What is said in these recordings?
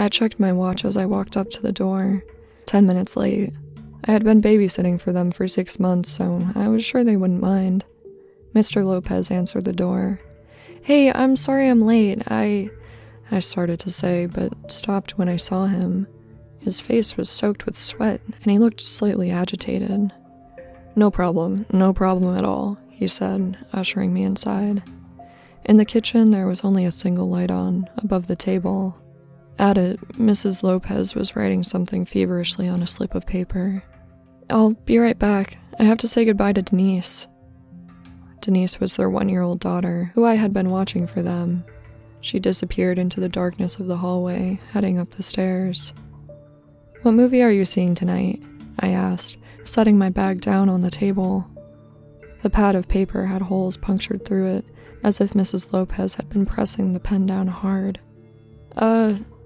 I checked my watch as I walked up to the door. 10 minutes late. I had been babysitting for them for 6 months, so I was sure they wouldn't mind. Mr. Lopez answered the door. "Hey, I'm sorry I'm late. I started to say, but stopped when I saw him. His face was soaked with sweat, and he looked slightly agitated. No problem at all," he said, ushering me inside. In the kitchen, there was only a single light on, above the table. At it, Mrs. Lopez was writing something feverishly on a slip of paper. "I'll be right back. I have to say goodbye to Denise." Denise was their 1-year-old daughter, who I had been watching for them. She disappeared into the darkness of the hallway, heading up the stairs. "What movie are you seeing tonight?" I asked, setting my bag down on the table. The pad of paper had holes punctured through it, as if Mrs. Lopez had been pressing the pen down hard.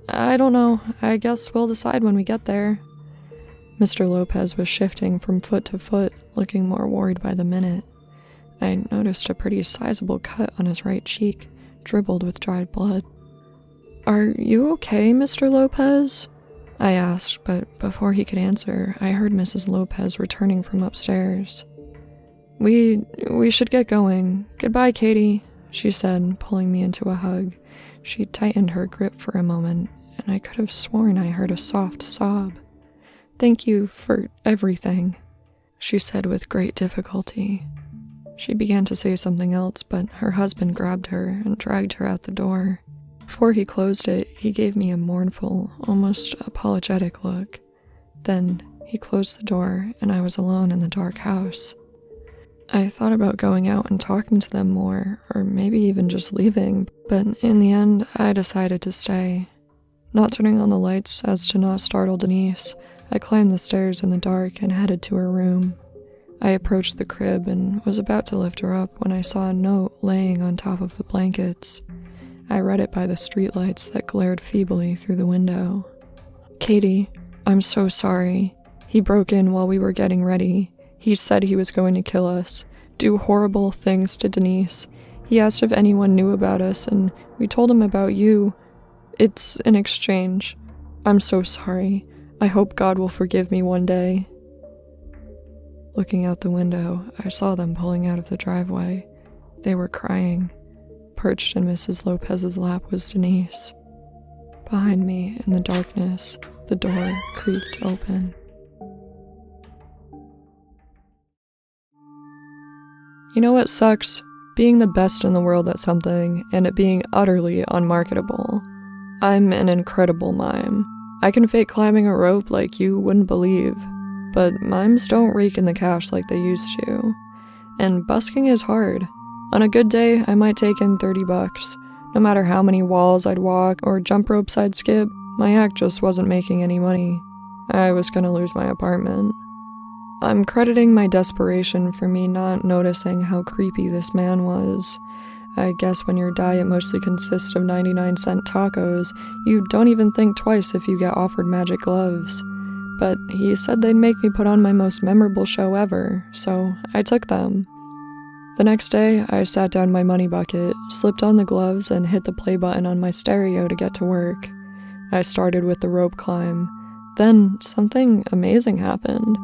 I don't know. I guess we'll decide when we get there." Mr. Lopez was shifting from foot to foot, looking more worried by the minute. I noticed a pretty sizable cut on his right cheek, dribbled with dried blood. "Are you okay, Mr. Lopez?" I asked, but before he could answer, I heard Mrs. Lopez returning from upstairs. We should get going. Goodbye, Katie," she said, pulling me into a hug. She tightened her grip for a moment, and I could have sworn I heard a soft sob. "Thank you for everything," she said with great difficulty. She began to say something else, but her husband grabbed her and dragged her out the door. Before he closed it, he gave me a mournful, almost apologetic look. Then he closed the door, and I was alone in the dark house. I thought about going out and talking to them more, or maybe even just leaving, but in the end, I decided to stay. Not turning on the lights as to not startle Denise, I climbed the stairs in the dark and headed to her room. I approached the crib and was about to lift her up when I saw a note laying on top of the blankets. I read it by the streetlights that glared feebly through the window. "Katie, I'm so sorry. He broke in while we were getting ready. He said he was going to kill us, do horrible things to Denise. He asked if anyone knew about us, and we told him about you. It's an exchange. I'm so sorry. I hope God will forgive me one day." Looking out the window, I saw them pulling out of the driveway. They were crying. Perched in Mrs. Lopez's lap was Denise. Behind me, in the darkness, the door creaked open. You know what sucks? Being the best in the world at something, and it being utterly unmarketable. I'm an incredible mime. I can fake climbing a rope like you wouldn't believe, but mimes don't rake in the cash like they used to. And busking is hard. On a good day, I might take in $30. No matter how many walls I'd walk or jump ropes I'd skip, my act just wasn't making any money. I was gonna lose my apartment. I'm crediting my desperation for me not noticing how creepy this man was. I guess when your diet mostly consists of 99-cent tacos, you don't even think twice if you get offered magic gloves. But he said they'd make me put on my most memorable show ever, so I took them. The next day, I sat down my money bucket, slipped on the gloves, and hit the play button on my stereo to get to work. I started with the rope climb. Then, something amazing happened.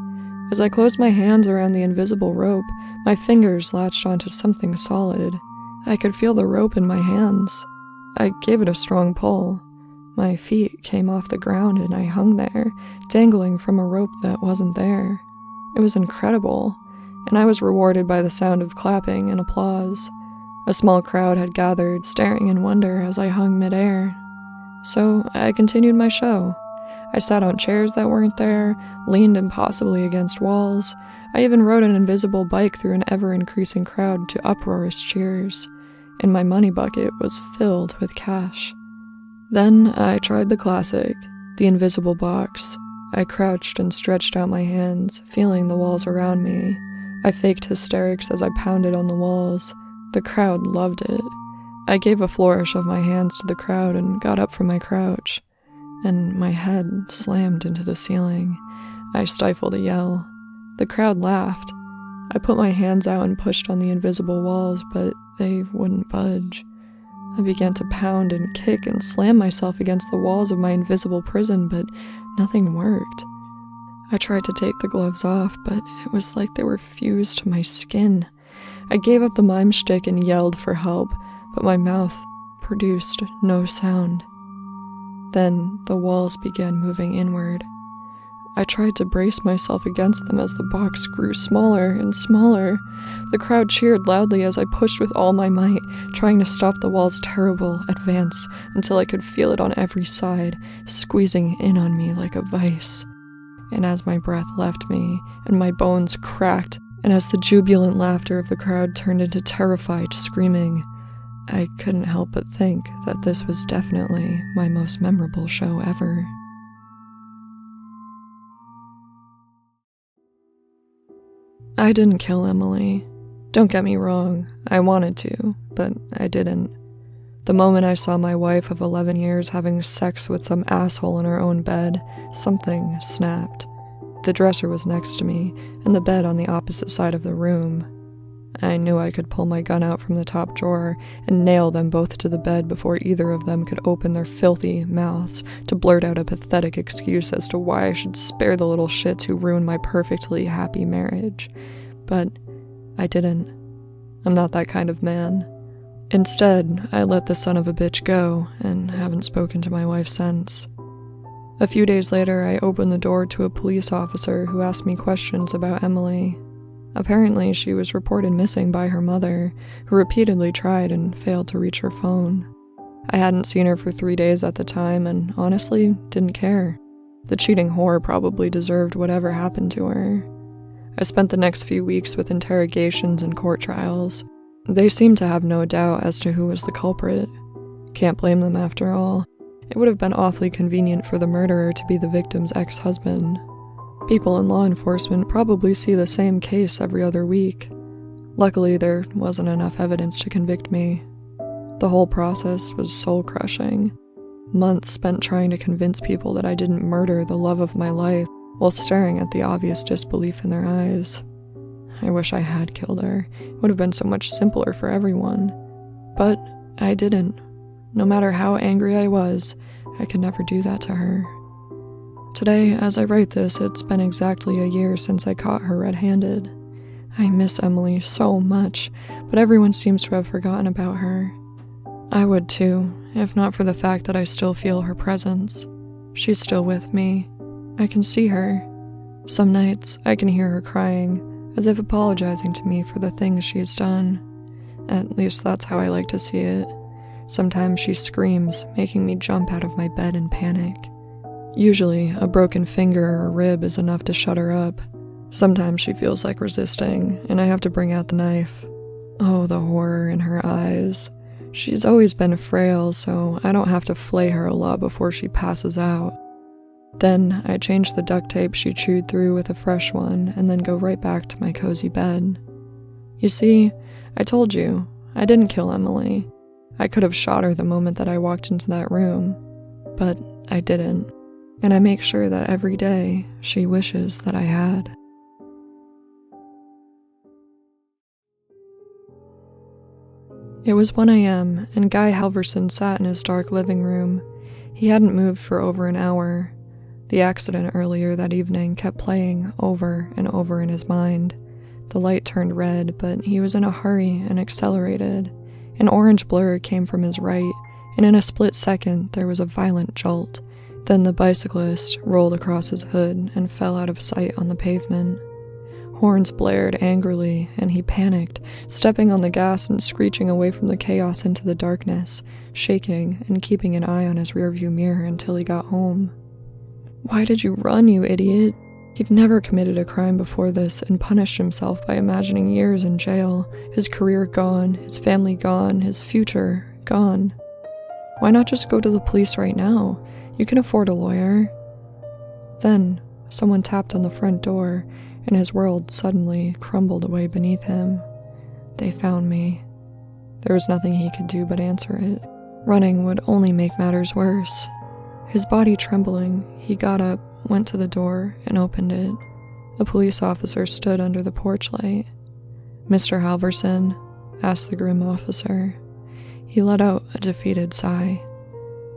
As I closed my hands around the invisible rope, my fingers latched onto something solid. I could feel the rope in my hands. I gave it a strong pull. My feet came off the ground and I hung there, dangling from a rope that wasn't there. It was incredible, and I was rewarded by the sound of clapping and applause. A small crowd had gathered, staring in wonder as I hung midair. So I continued my show. I sat on chairs that weren't there, leaned impossibly against walls. I even rode an invisible bike through an ever-increasing crowd to uproarious cheers, and my money bucket was filled with cash. Then I tried the classic, the invisible box. I crouched and stretched out my hands, feeling the walls around me. I faked hysterics as I pounded on the walls. The crowd loved it. I gave a flourish of my hands to the crowd and got up from my crouch, and my head slammed into the ceiling. I stifled a yell. The crowd laughed. I put my hands out and pushed on the invisible walls, but they wouldn't budge. I began to pound and kick and slam myself against the walls of my invisible prison, but nothing worked. I tried to take the gloves off, but it was like they were fused to my skin. I gave up the mime shtick and yelled for help, but my mouth produced no sound. Then the walls began moving inward. I tried to brace myself against them as the box grew smaller and smaller. The crowd cheered loudly as I pushed with all my might, trying to stop the wall's terrible advance until I could feel it on every side, squeezing in on me like a vice. And as my breath left me, and my bones cracked, and as the jubilant laughter of the crowd turned into terrified screaming, I couldn't help but think that this was definitely my most memorable show ever. I didn't kill Emily. Don't get me wrong, I wanted to, but I didn't. The moment I saw my wife of 11 years having sex with some asshole in her own bed, something snapped. The dresser was next to me, and the bed on the opposite side of the room. I knew I could pull my gun out from the top drawer and nail them both to the bed before either of them could open their filthy mouths to blurt out a pathetic excuse as to why I should spare the little shits who ruined my perfectly happy marriage. But I didn't. I'm not that kind of man. Instead, I let the son of a bitch go and haven't spoken to my wife since. A few days later, I opened the door to a police officer who asked me questions about Emily. Apparently, she was reported missing by her mother, who repeatedly tried and failed to reach her phone. I hadn't seen her for 3 days at the time and honestly didn't care. The cheating whore probably deserved whatever happened to her. I spent the next few weeks with interrogations and court trials. They seemed to have no doubt as to who was the culprit. Can't blame them after all. It would have been awfully convenient for the murderer to be the victim's ex-husband. People in law enforcement probably see the same case every other week. Luckily, there wasn't enough evidence to convict me. The whole process was soul-crushing. Months spent trying to convince people that I didn't murder the love of my life while staring at the obvious disbelief in their eyes. I wish I had killed her. It would have been so much simpler for everyone. But I didn't. No matter how angry I was, I could never do that to her. Today, as I write this, it's been exactly a year since I caught her red-handed. I miss Emily so much, but everyone seems to have forgotten about her. I would too, if not for the fact that I still feel her presence. She's still with me. I can see her. Some nights, I can hear her crying, as if apologizing to me for the things she's done. At least that's how I like to see it. Sometimes she screams, making me jump out of my bed in panic. Usually, a broken finger or a rib is enough to shut her up. Sometimes she feels like resisting, and I have to bring out the knife. Oh, the horror in her eyes. She's always been frail, so I don't have to flay her a lot before she passes out. Then, I change the duct tape she chewed through with a fresh one, and then go right back to my cozy bed. You see, I told you, I didn't kill Emily. I could have shot her the moment that I walked into that room, but I didn't. And I make sure that every day she wishes that I had. It was 1 a.m., and Guy Halverson sat in his dark living room. He hadn't moved for over an hour. The accident earlier that evening kept playing over and over in his mind. The light turned red, but he was in a hurry and accelerated. An orange blur came from his right, and in a split second there was a violent jolt. Then the bicyclist rolled across his hood and fell out of sight on the pavement. Horns blared angrily, and he panicked, stepping on the gas and screeching away from the chaos into the darkness, shaking and keeping an eye on his rearview mirror until he got home. Why did you run, you idiot? He'd never committed a crime before this and punished himself by imagining years in jail, his career gone, his family gone, his future gone. Why not just go to the police right now? You can afford a lawyer. Then, someone tapped on the front door, and his world suddenly crumbled away beneath him. They found me. There was nothing he could do but answer it. Running would only make matters worse. His body trembling, he got up, went to the door, and opened it. A police officer stood under the porch light. "Mr. Halverson?" asked the grim officer. He let out a defeated sigh.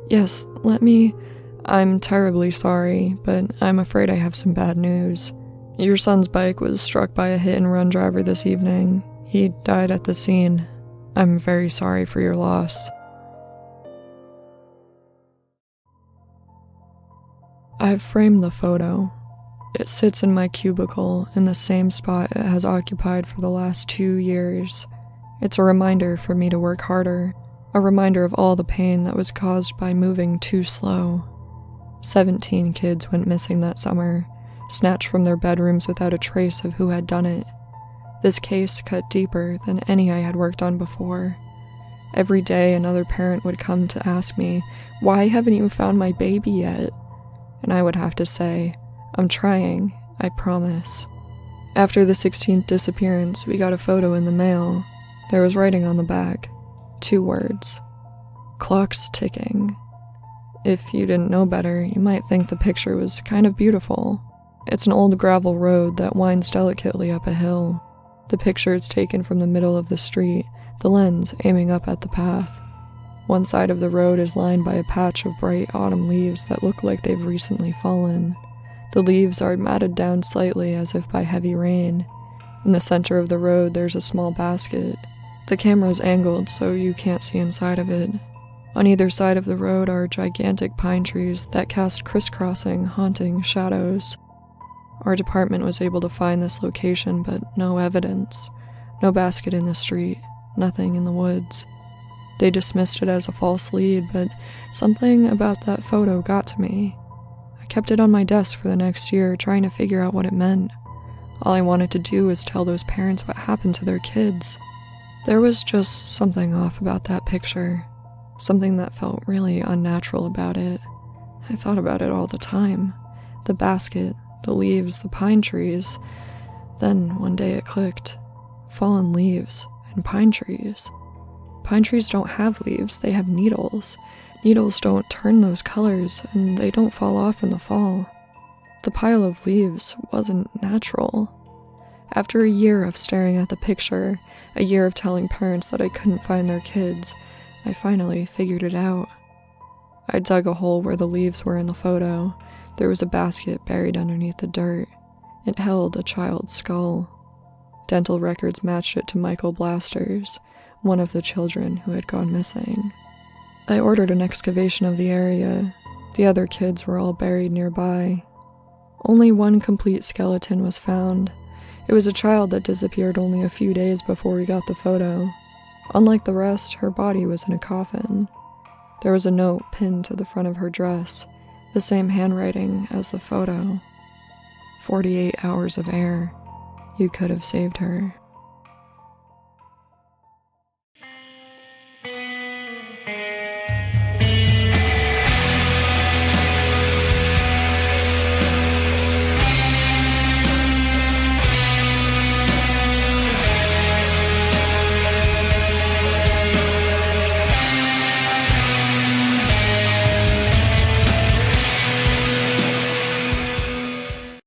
Yes, I'm terribly sorry, but I'm afraid I have some bad news. Your son's bike was struck by a hit-and-run driver this evening. He died at the scene. I'm very sorry for your loss. I've framed the photo. It sits in my cubicle in the same spot it has occupied for the last 2 years. It's a reminder for me to work harder, a reminder of all the pain that was caused by moving too slow. 17 kids went missing that summer, snatched from their bedrooms without a trace of who had done it. This case cut deeper than any I had worked on before. Every day another parent would come to ask me, "Why haven't you found my baby yet?" And I would have to say, "I'm trying, I promise." After the 16th disappearance, we got a photo in the mail. There was writing on the back, 2 words: "Clock's ticking." If you didn't know better, you might think the picture was kind of beautiful. It's an old gravel road that winds delicately up a hill. The picture is taken from the middle of the street, the lens aiming up at the path. One side of the road is lined by a patch of bright autumn leaves that look like they've recently fallen. The leaves are matted down slightly as if by heavy rain. In the center of the road there's a small basket. The camera's angled so you can't see inside of it. On either side of the road are gigantic pine trees that cast crisscrossing, haunting shadows. Our department was able to find this location, but no evidence. No basket in the street, nothing in the woods. They dismissed it as a false lead, but something about that photo got to me. I kept it on my desk for the next year, trying to figure out what it meant. All I wanted to do was tell those parents what happened to their kids. There was just something off about that picture. Something that felt really unnatural about it. I thought about it all the time. The basket, the leaves, the pine trees. Then one day it clicked. Fallen leaves and pine trees. Pine trees don't have leaves, they have needles. Needles don't turn those colors, and they don't fall off in the fall. The pile of leaves wasn't natural. After a year of staring at the picture, a year of telling parents that I couldn't find their kids, I finally figured it out. I dug a hole where the leaves were in the photo. There was a basket buried underneath the dirt. It held a child's skull. Dental records matched it to Michael Blasters, one of the children who had gone missing. I ordered an excavation of the area. The other kids were all buried nearby. Only one complete skeleton was found. It was a child that disappeared only a few days before we got the photo. Unlike the rest, her body was in a coffin. There was a note pinned to the front of her dress, the same handwriting as the photo. 48 hours of air. You could have saved her.